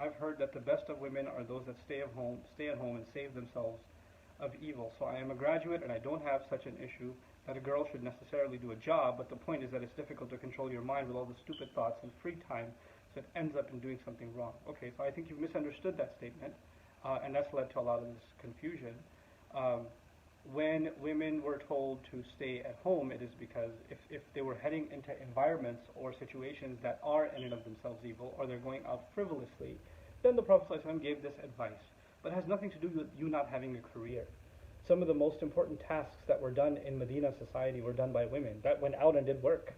I've heard that the best of women are those that stay at home and save themselves of evil. So I am a graduate and I don't have such an issue that a girl should necessarily do a job, but the point is that it's difficult to control your mind with all the stupid thoughts and free time, so it ends up in doing something wrong. Okay, so I think you've misunderstood that statement, and that's led to a lot of this confusion. Um, when women were told to stay at home, it is because if they were heading into environments or situations that are in and of themselves evil, or they're going out frivolously, then the Prophet ﷺ gave this advice. But it has nothing to do with you not having a career. Some of the most important tasks that were done in Medina society were done by women that went out and did work.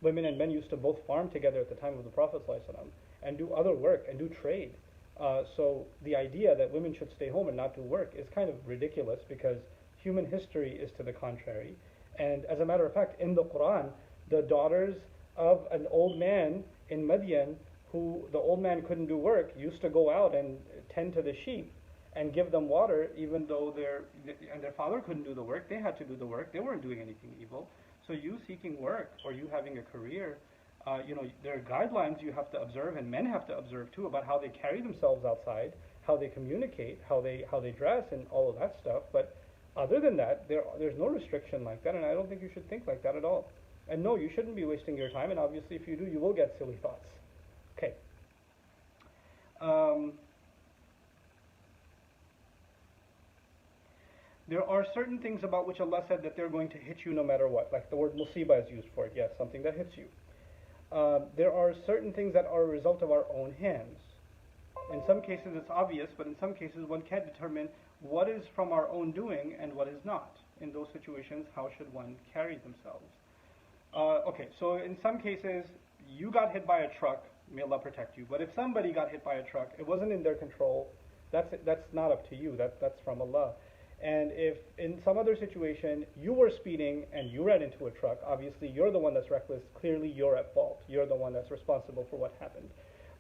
Women and men used to both farm together at the time of the Prophet ﷺ and do other work and do trade. So the idea that women should stay home and not do work is kind of ridiculous because human history is to the contrary. And as a matter of fact, in the Quran, the daughters of an old man in Madian, who the old man couldn't do work, used to go out and tend to the sheep and give them water, even though their father couldn't do the work. They had to do the work. They weren't doing anything evil. So you seeking work or you having a career, there are guidelines you have to observe, and men have to observe too, about how they carry themselves outside, how they communicate, how they dress, and all of that stuff. But other than that, there's no restriction like that, and I don't think you should think like that at all. And no, you shouldn't be wasting your time, and obviously if you do, you will get silly thoughts. Okay. There are certain things about which Allah said that they're going to hit you no matter what, like the word musibah is used for it, yes, something that hits you. There are certain things that are a result of our own hands. In some cases it's obvious, but in some cases one can't determine what is from our own doing and what is not. In those situations, how should one carry themselves? Okay, so in some cases, you got hit by a truck, may Allah protect you, but if somebody got hit by a truck, it wasn't in their control, that's not up to you, that's from Allah. And if in some other situation you were speeding and you ran into a truck, obviously you're the one that's reckless, clearly you're at fault, you're the one that's responsible for what happened.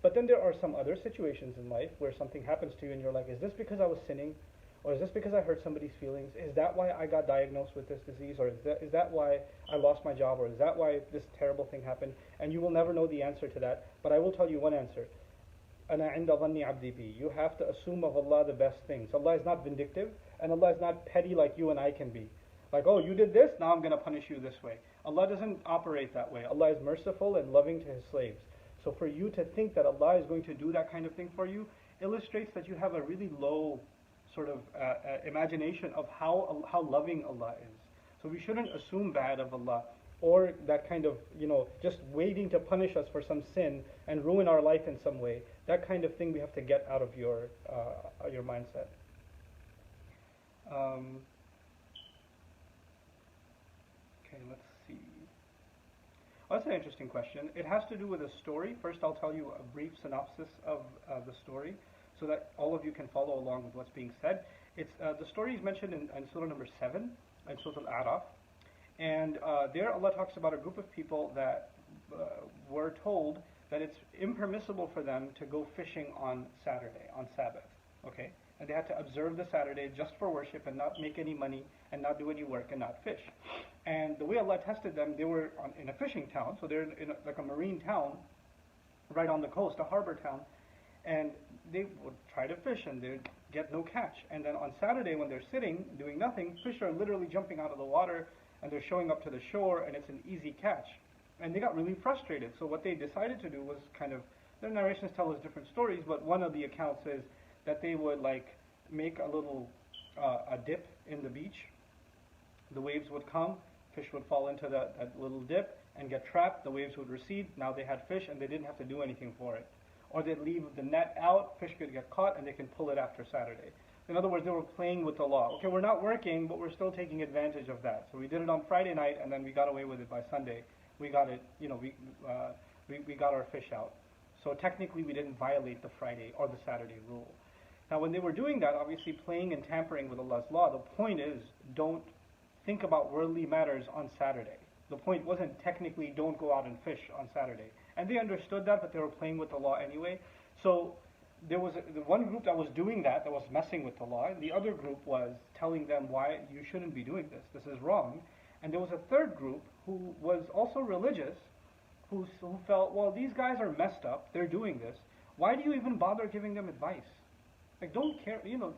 But then there are some other situations in life where something happens to you and you're like, is this because I was sinning? Or is this because I hurt somebody's feelings? Is that why I got diagnosed with this disease? Or is that why I lost my job? Or is that why this terrible thing happened? And you will never know the answer to that, but I will tell you one answer. أَنَا عِنْدَ ظَنِّ عَبْدِي بِي. You have to assume of Allah the best things. Allah is not vindictive, and Allah is not petty like you and I can be. Like, oh, you did this, now I'm going to punish you this way. Allah doesn't operate that way. Allah is merciful and loving to His slaves. So for you to think that Allah is going to do that kind of thing for you illustrates that you have a really low sort of imagination of how loving Allah is. So we shouldn't assume bad of Allah, or that kind of, just waiting to punish us for some sin and ruin our life in some way. That kind of thing we have to get out of your mindset. Okay, let's see. Oh, that's an interesting question. It has to do with a story. First, I'll tell you a brief synopsis of the story, so that all of you can follow along with what's being said. It's the story is mentioned in Surah number 7, in Surah Al-A'raf, and there Allah talks about a group of people that were told that it's impermissible for them to go fishing on Saturday, on Sabbath, okay? And they had to observe the Saturday just for worship and not make any money and not do any work and not fish. And the way Allah tested them, they were in a fishing town, so they're in like a marine town right on the coast, a harbor town, and they would try to fish and they'd get no catch. And then on Saturday when they're sitting doing nothing, fish are literally jumping out of the water and they're showing up to the shore and it's an easy catch. And they got really frustrated. So what they decided to do was their narrations tell us different stories, but one of the accounts is that they would make a little a dip in the beach. The waves would come, fish would fall into that little dip and get trapped, the waves would recede, now they had fish and they didn't have to do anything for it. Or they'd leave the net out, fish could get caught, and they can pull it after Saturday. In other words, they were playing with the law. Okay, we're not working, but we're still taking advantage of that. So we did it on Friday night, and then we got away with it by Sunday. We got it, we got our fish out. So technically, we didn't violate the Friday or the Saturday rule. Now, when they were doing that, obviously playing and tampering with Allah's law, the point is, don't think about worldly matters on Saturday. The point wasn't technically don't go out and fish on Saturday. And they understood that, but they were playing with the law anyway. So there was the one group that was doing that was messing with the law. And the other group was telling them why you shouldn't be doing this. This is wrong. And there was a third group who was also religious, who felt, well, these guys are messed up. They're doing this. Why do you even bother giving them advice? Like, don't care, you know,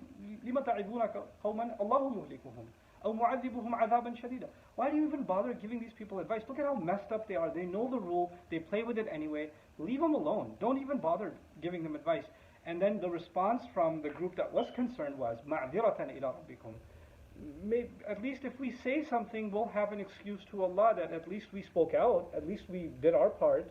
لِمَ تَعِذُونَ قَوْمًا اللَّهُ مُهْلِكُهُم أَوْ مُعَذِّبُهُم عَذَابًا شَدِيدًا. Why do you even bother giving these people advice? Look at how messed up they are. They know the rule. They play with it anyway. Leave them alone. Don't even bother giving them advice. And then the response from the group that was concerned was مَعْذِرَةً إِلَىٰ رَبِّكُمْ. At least if we say something, we'll have an excuse to Allah that at least we spoke out, at least we did our part.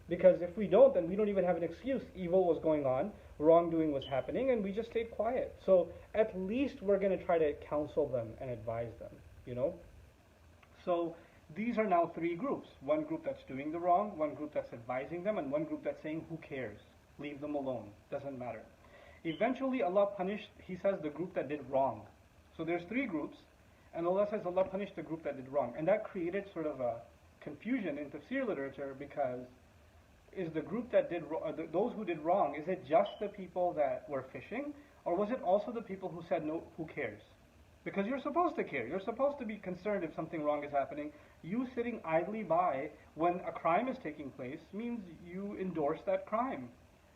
Because if we don't, then we don't even have an excuse. Evil was going on, wrongdoing was happening, and we just stayed quiet. So at least we're going to try to counsel them and advise them, you know? So these are now three groups. One group that's doing the wrong, one group that's advising them, and one group that's saying, who cares? Leave them alone. Doesn't matter. Eventually Allah punished, He says, the group that did wrong. So there's three groups, and Allah says Allah punished the group that did wrong. And that created sort of a confusion in tafsir literature, because is the group that did those who did wrong, is it just the people that were fishing, or was it also the people who said no, who cares? Because you're supposed to care. You're supposed to be concerned if something wrong is happening. You sitting idly by when a crime is taking place means you endorse that crime.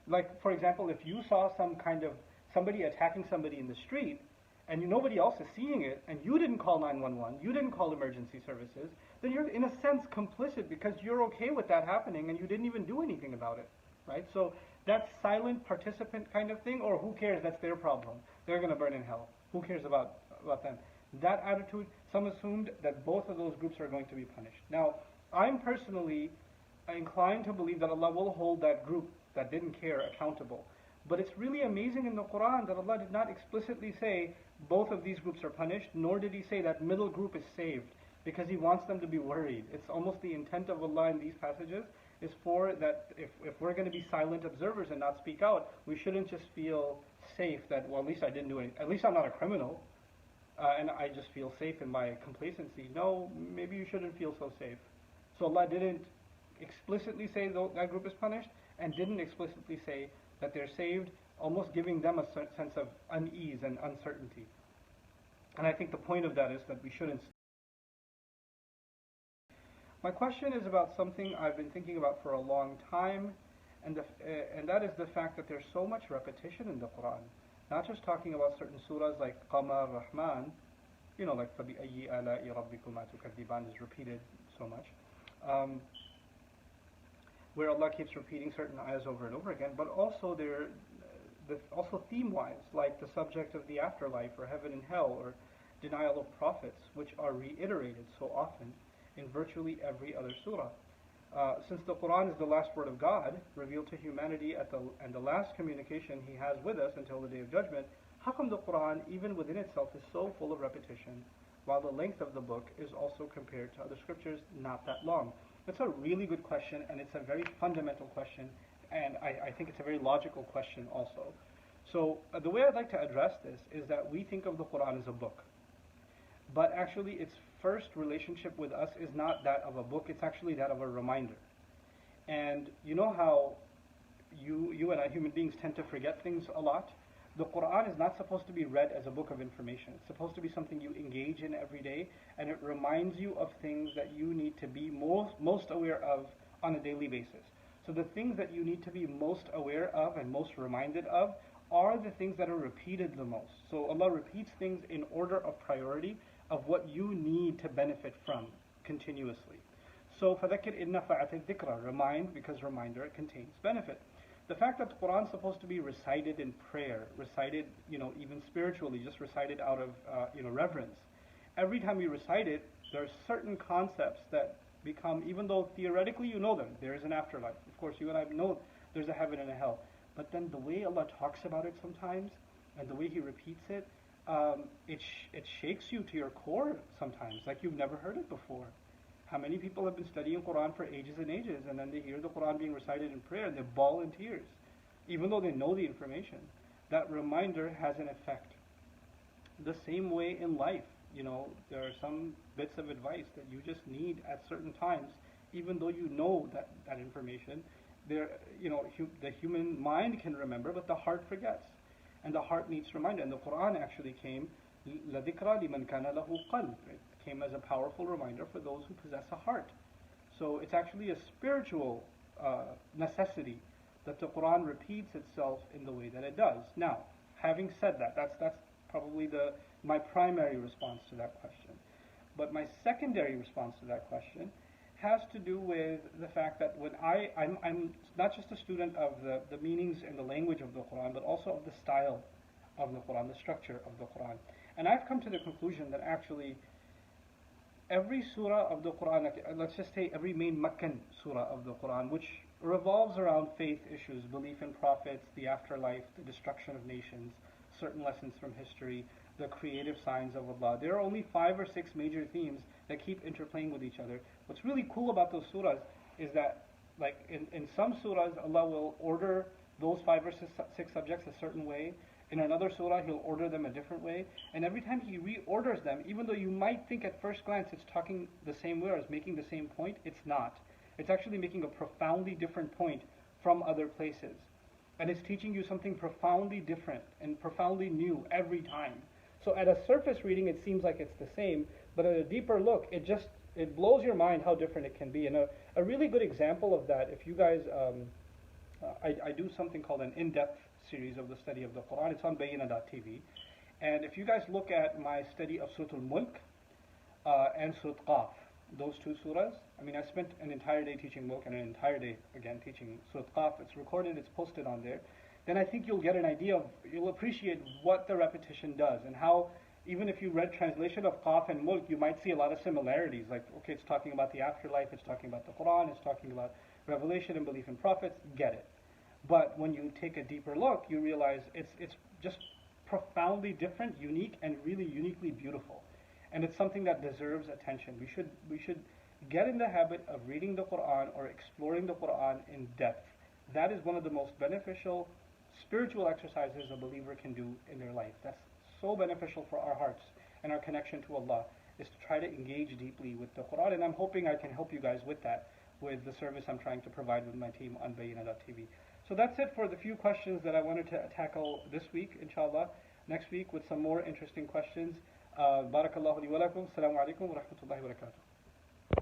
Like, for example, if you saw somebody attacking somebody in the street, and nobody else is seeing it, and you didn't call 911, you didn't call emergency services, then you're in a sense complicit, because you're okay with that happening and you didn't even do anything about it, right? So that silent participant kind of thing, or who cares, that's their problem. They're going to burn in hell. Who cares about them? That attitude, some assumed that both of those groups are going to be punished. Now, I'm personally inclined to believe that Allah will hold that group that didn't care accountable. But it's really amazing in the Quran that Allah did not explicitly say both of these groups are punished, nor did He say that middle group is saved, because He wants them to be worried. It's almost the intent of Allah in these passages is for that if we're going to be silent observers and not speak out, we shouldn't just feel safe that, well, at least I didn't do anything. At least I'm not a criminal, and I just feel safe in my complacency. No, maybe you shouldn't feel so safe. So Allah didn't explicitly say that group is punished, and didn't explicitly say that they're saved, almost giving them a sense of unease and uncertainty. And I think the point of that is that we shouldn't. My question is about something I've been thinking about for a long time, and that is the fact that there's so much repetition in the Quran. Not just talking about certain surahs like Qamar, Rahman, you know, like فَبِأَيِّ آلَاءِ رَبِّكُمَا تُكَذِّبَانِ is repeated so much. Where Allah keeps repeating certain ayahs over and over again, but also also theme-wise, like the subject of the afterlife, or heaven and hell, or denial of prophets, which are reiterated so often in virtually every other surah. Since the Quran is the last word of God, revealed to humanity and the last communication He has with us until the Day of Judgment, how come the Quran, even within itself, is so full of repetition, while the length of the book is also, compared to other scriptures, not that long? That's a really good question, and it's a very fundamental question, and I think it's a very logical question also. So the way I'd like to address this is that we think of the Quran as a book, but actually its first relationship with us is not that of a book, it's actually that of a reminder. And you know how you and I, human beings, tend to forget things a lot? The Quran is not supposed to be read as a book of information. It's supposed to be something you engage in every day, and it reminds you of things that you need to be most aware of on a daily basis. So the things that you need to be most aware of and most reminded of are the things that are repeated the most. So Allah repeats things in order of priority of what you need to benefit from continuously. So فَذَكِّرْ إِنَّ فَعَتِ الذِّكْرَ, remind, because reminder contains benefit. The fact that the Quran is supposed to be recited in prayer, recited, even spiritually, just recited out of, reverence. Every time you recite it, there are certain concepts that become, even though theoretically you know them, there is an afterlife. Of course, you and I know there's a heaven and a hell. But then the way Allah talks about it sometimes, and the way He repeats it, it shakes you to your core sometimes, like you've never heard it before. How many people have been studying Quran for ages and ages, and then they hear the Quran being recited in prayer, and they bawl in tears, even though they know the information. That reminder has an effect. The same way in life, there are some bits of advice that you just need at certain times, even though you know that information. The human mind can remember, but the heart forgets, and the heart needs reminder. And the Quran actually came لَذِكْرَى لِمَنْ كَانَ لَهُ قَلْبٌ. It came as a powerful reminder for those who possess a heart. So it's actually a spiritual necessity. that the Quran repeats itself in the way that it does. Now, having said that, that's probably my primary response to that question. But my secondary response to that question has to do with the fact that when I'm not just a student of the meanings and the language of the Quran, but also of the style of the Quran, the structure of the Quran. And I've come to the conclusion that actually every surah of the Quran, let's just say every main Makkan surah of the Quran, which revolves around faith issues, belief in prophets, the afterlife, the destruction of nations, certain lessons from history, the creative signs of Allah. There are only 5 or 6 major themes that keep interplaying with each other. What's really cool about those surahs is that, like in some surahs, Allah will order those 5 or 6 subjects a certain way. In another surah, He'll order them a different way. And every time He reorders them, even though you might think at first glance it's talking the same way or it's making the same point, it's not. It's actually making a profoundly different point from other places. And it's teaching you something profoundly different and profoundly new every time. So at a surface reading, it seems like it's the same, but at a deeper look, it blows your mind how different it can be. And a really good example of that, if you guys, I do something called an in-depth series of the study of the Quran. It's on Bayyina.tv. And if you guys look at my study of Surah Al-Mulk and Surah Qaf, those 2 surahs, I mean, I spent an entire day teaching Mulk and an entire day, again, teaching Surah Qaf. It's recorded, it's posted on there. Then I think you'll get an idea you'll appreciate what the repetition does and how, even if you read translation of Qaf and Mulk, you might see a lot of similarities. Like, okay, it's talking about the afterlife, it's talking about the Quran, it's talking about revelation and belief in prophets, get it. But when you take a deeper look, you realize it's just profoundly different, unique, and really uniquely beautiful. And it's something that deserves attention. We should get in the habit of reading the Quran or exploring the Quran in depth. That is one of the most beneficial spiritual exercises a believer can do in their life. That's so beneficial for our hearts and our connection to Allah, is to try to engage deeply with the Quran. And I'm hoping I can help you guys with that, with the service I'm trying to provide with my team on Bayyina.tv. So that's it for the few questions that I wanted to tackle this week, inshallah. Next week with some more interesting questions. Barakallahu li wa lakum. Assalamu alaikum wa rahmatullahi wa barakatuh.